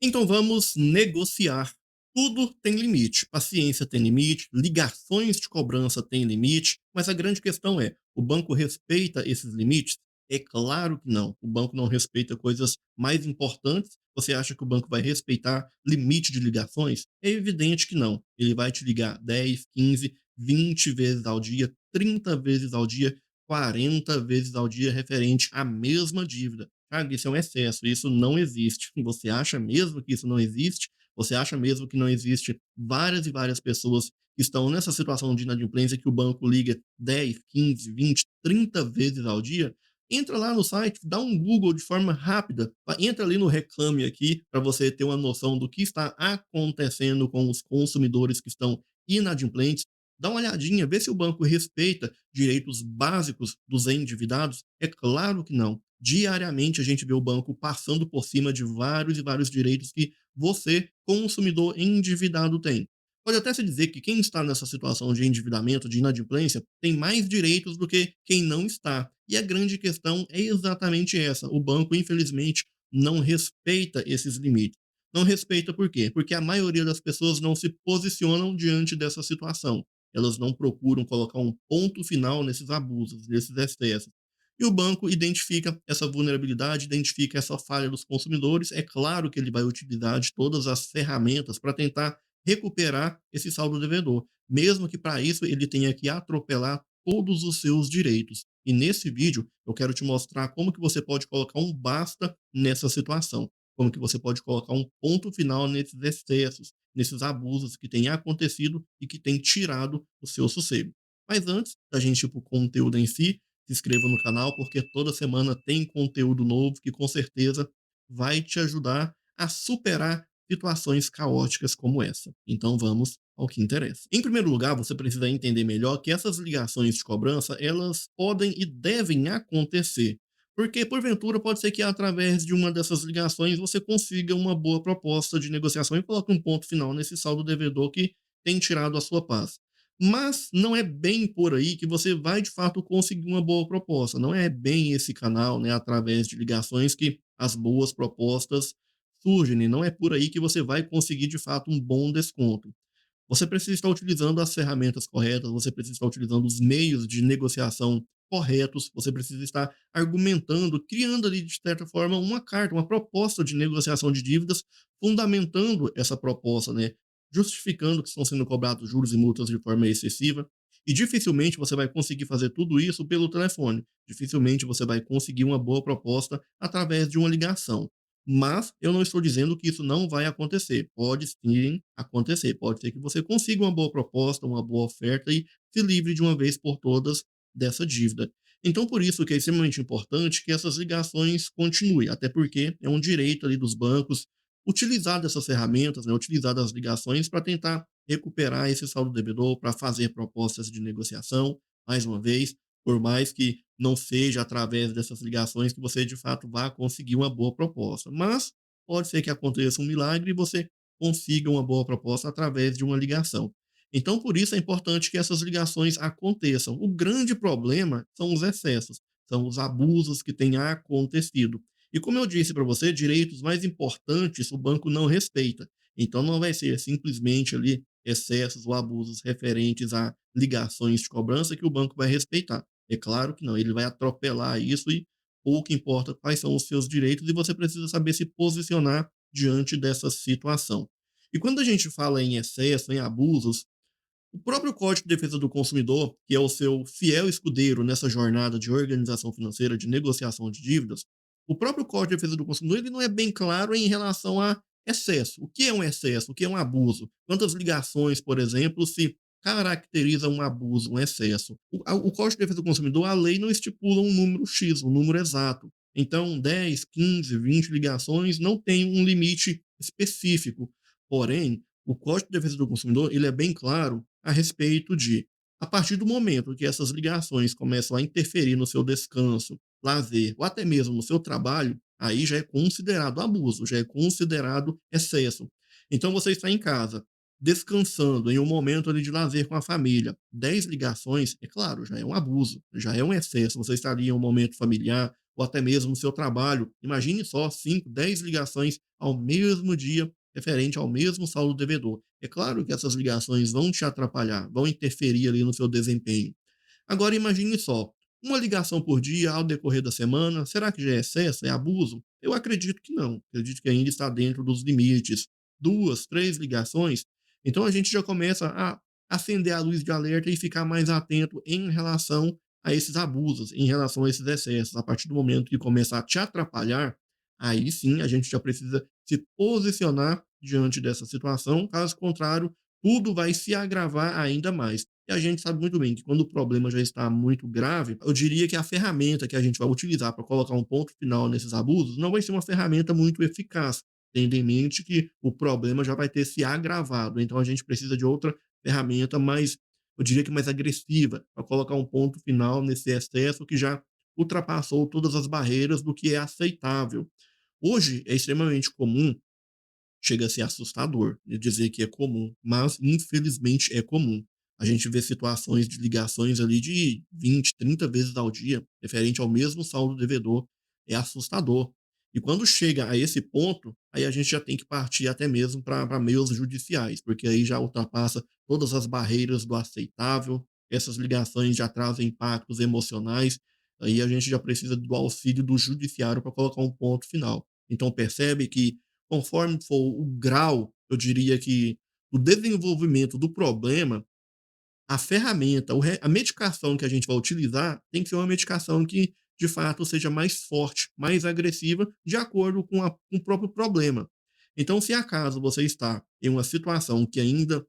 Então vamos negociar. Tudo tem limite. Paciência tem limite, ligações de cobrança têm limite, mas a grande questão é: o banco respeita esses limites? É claro que não. O banco não respeita coisas mais importantes. Você acha que o banco vai respeitar limite de ligações? É evidente que não. Ele vai te ligar 10, 15, 20 vezes ao dia, 30 vezes ao dia, 40 vezes ao dia referente à mesma dívida. Cara, isso é um excesso, isso não existe. Você acha mesmo que isso não existe? Você acha mesmo que não existe várias e várias pessoas que estão nessa situação de inadimplência que o banco liga 10, 15, 20, 30 vezes ao dia? Entra lá no site, dá um Google de forma rápida, entra ali no Reclame Aqui para você ter uma noção do que está acontecendo com os consumidores que estão inadimplentes. Dá uma olhadinha, vê se o banco respeita direitos básicos dos endividados. É claro que não. Diariamente a gente vê o banco passando por cima de vários e vários direitos que você, consumidor endividado, tem. Pode até se dizer que quem está nessa situação de endividamento, de inadimplência, tem mais direitos do que quem não está. E a grande questão é exatamente essa: o banco, infelizmente, não respeita esses limites. Não respeita por quê? Porque a maioria das pessoas não se posicionam diante dessa situação. Elas não procuram colocar um ponto final nesses abusos, nesses excessos. E o banco identifica essa vulnerabilidade, identifica essa falha dos consumidores. É claro que ele vai utilizar de todas as ferramentas para tentar recuperar esse saldo devedor, mesmo que para isso ele tenha que atropelar todos os seus direitos. E nesse vídeo eu quero te mostrar como que você pode colocar um basta nessa situação, como que você pode colocar um ponto final nesses excessos, nesses abusos que têm acontecido e que têm tirado o seu sossego. Mas antes da gente ir para o conteúdo em si, se inscreva no canal, porque toda semana tem conteúdo novo que com certeza vai te ajudar a superar situações caóticas como essa. Então vamos ao que interessa. Em primeiro lugar, você precisa entender melhor que essas ligações de cobrança, elas podem e devem acontecer. Porque, porventura, pode ser que através de uma dessas ligações você consiga uma boa proposta de negociação e coloque um ponto final nesse saldo devedor que tem tirado a sua paz. Mas não é bem por aí que você vai de fato conseguir uma boa proposta. Não é bem esse canal, né, através de ligações que as boas propostas surgem, né? Não é por aí que você vai conseguir de fato um bom desconto. Você precisa estar utilizando as ferramentas corretas, você precisa estar utilizando os meios de negociação corretos, você precisa estar argumentando, criando ali de certa forma uma carta, uma proposta de negociação de dívidas, fundamentando essa proposta, né? Justificando que estão sendo cobrados juros e multas de forma excessiva. E dificilmente você vai conseguir fazer tudo isso pelo telefone. Dificilmente você vai conseguir uma boa proposta através de uma ligação. Mas eu não estou dizendo que isso não vai acontecer. Pode sim acontecer. Pode ser que você consiga uma boa proposta, uma boa oferta e se livre de uma vez por todas dessa dívida. Então, por isso que é extremamente importante que essas ligações continuem, até porque é um direito ali dos bancos utilizar dessas ferramentas, né, utilizar das ligações para tentar recuperar esse saldo devedor, para fazer propostas de negociação, mais uma vez, por mais que não seja através dessas ligações que você de fato vá conseguir uma boa proposta. Mas pode ser que aconteça um milagre e você consiga uma boa proposta através de uma ligação. Então, por isso é importante que essas ligações aconteçam. O grande problema são os excessos, são os abusos que têm acontecido. E como eu disse para você, direitos mais importantes o banco não respeita. Então, não vai ser simplesmente ali excessos ou abusos referentes a ligações de cobrança que o banco vai respeitar. É claro que não, ele vai atropelar isso e pouco importa quais são os seus direitos e você precisa saber se posicionar diante dessa situação. E quando a gente fala em excesso, em abusos, o próprio Código de Defesa do Consumidor, que é o seu fiel escudeiro nessa jornada de organização financeira, de negociação de dívidas, o próprio Código de Defesa do Consumidor ele não é bem claro em relação a excesso. O que é um excesso? O que é um abuso? Quantas ligações, por exemplo, se caracteriza um abuso, um excesso? O Código de Defesa do Consumidor, a lei não estipula um número X, um número exato. Então, 10, 15, 20 ligações não tem um limite específico. Porém, o Código de Defesa do Consumidor ele é bem claro a respeito de, a partir do momento que essas ligações começam a interferir no seu descanso, lazer ou até mesmo no seu trabalho, aí já é considerado abuso, já é considerado excesso. Então você está em casa, descansando em um momento ali de lazer com a família, 10 ligações, é claro, já é um abuso, já é um excesso. Você estaria em um momento familiar, ou até mesmo no seu trabalho. Imagine só 5, 10 ligações ao mesmo dia referente ao mesmo saldo devedor. É claro que essas ligações vão te atrapalhar, vão interferir ali no seu desempenho. Agora imagine só, uma ligação por dia ao decorrer da semana, será que já é excesso, é abuso? Eu acredito que não, acredito que ainda está dentro dos limites. 2, 3 ligações, então a gente já começa a acender a luz de alerta e ficar mais atento em relação a esses abusos, em relação a esses excessos. A partir do momento que começar a te atrapalhar, aí sim a gente já precisa se posicionar diante dessa situação, caso contrário, tudo vai se agravar ainda mais. E a gente sabe muito bem que quando o problema já está muito grave, eu diria que a ferramenta que a gente vai utilizar para colocar um ponto final nesses abusos não vai ser uma ferramenta muito eficaz, tendo em mente que o problema já vai ter se agravado. Então a gente precisa de outra ferramenta mais, eu diria que mais agressiva, para colocar um ponto final nesse excesso que já ultrapassou todas as barreiras do que é aceitável. Hoje é extremamente comum, chega a ser assustador de dizer que é comum, mas infelizmente é comum. A gente vê situações de ligações ali de 20, 30 vezes ao dia, referente ao mesmo saldo devedor, é assustador. E quando chega a esse ponto, aí a gente já tem que partir até mesmo para meios judiciais, porque aí já ultrapassa todas as barreiras do aceitável, essas ligações já trazem impactos emocionais, aí a gente já precisa do auxílio do judiciário para colocar um ponto final. Então percebe que conforme for o grau, eu diria que o desenvolvimento do problema, a ferramenta, a medicação que a gente vai utilizar tem que ser uma medicação que, de fato, seja mais forte, mais agressiva, de acordo com o próprio problema. Então, se acaso você está em uma situação que ainda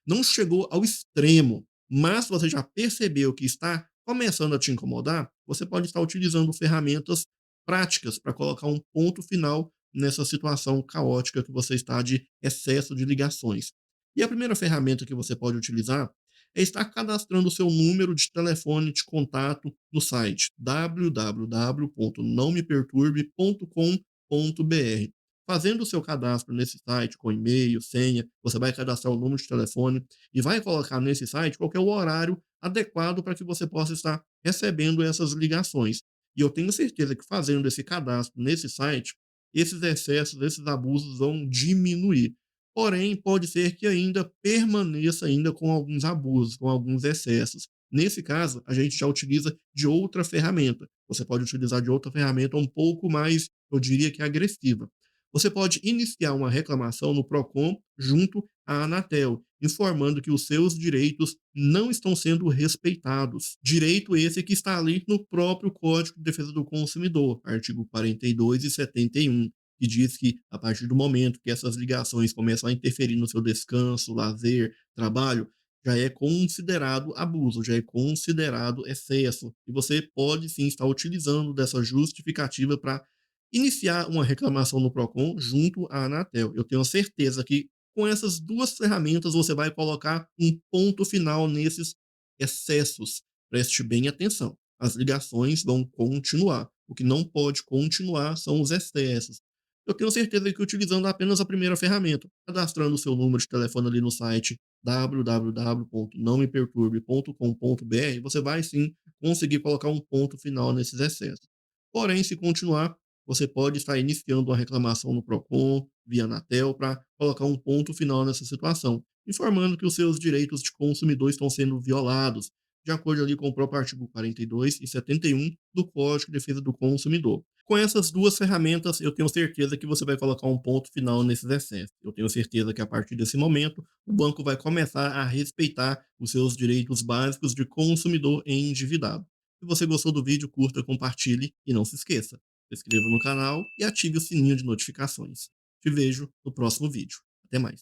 não chegou ao extremo, mas você já percebeu que está começando a te incomodar, você pode estar utilizando ferramentas práticas para colocar um ponto final nessa situação caótica que você está de excesso de ligações. E a primeira ferramenta que você pode utilizar é estar cadastrando o seu número de telefone de contato no site www.nãomeperturbe.com.br. Fazendo o seu cadastro nesse site com e-mail, senha, você vai cadastrar o número de telefone e vai colocar nesse site qual que é o horário adequado para que você possa estar recebendo essas ligações. E eu tenho certeza que fazendo esse cadastro nesse site, esses excessos, esses abusos vão diminuir. Porém, pode ser que ainda permaneça ainda com alguns abusos, com alguns excessos. Nesse caso, a gente já utiliza de outra ferramenta. Você pode utilizar de outra ferramenta um pouco mais, eu diria que agressiva. Você pode iniciar uma reclamação no Procon junto à Anatel, informando que os seus direitos não estão sendo respeitados. Direito esse que está ali no próprio Código de Defesa do Consumidor, artigo 42 e 71, que diz que a partir do momento que essas ligações começam a interferir no seu descanso, lazer, trabalho, já é considerado abuso, já é considerado excesso. E você pode sim estar utilizando dessa justificativa para iniciar uma reclamação no Procon junto à Anatel. Eu tenho certeza que com essas duas ferramentas você vai colocar um ponto final nesses excessos. Preste bem atenção. As ligações vão continuar. O que não pode continuar são os excessos. Eu tenho certeza que utilizando apenas a primeira ferramenta, cadastrando o seu número de telefone ali no site www.nãomeperturbe.com.br, você vai sim conseguir colocar um ponto final nesses excessos. Porém, se continuar, você pode estar iniciando uma reclamação no Procon, via Anatel, para colocar um ponto final nessa situação, informando que os seus direitos de consumidor estão sendo violados, de acordo ali com o próprio artigo 42 e 71 do Código de Defesa do Consumidor. Com essas duas ferramentas, eu tenho certeza que você vai colocar um ponto final nesses excessos. Eu tenho certeza que a partir desse momento, o banco vai começar a respeitar os seus direitos básicos de consumidor e endividado. Se você gostou do vídeo, curta, compartilhe e não se esqueça, se inscreva no canal e ative o sininho de notificações. Te vejo no próximo vídeo. Até mais.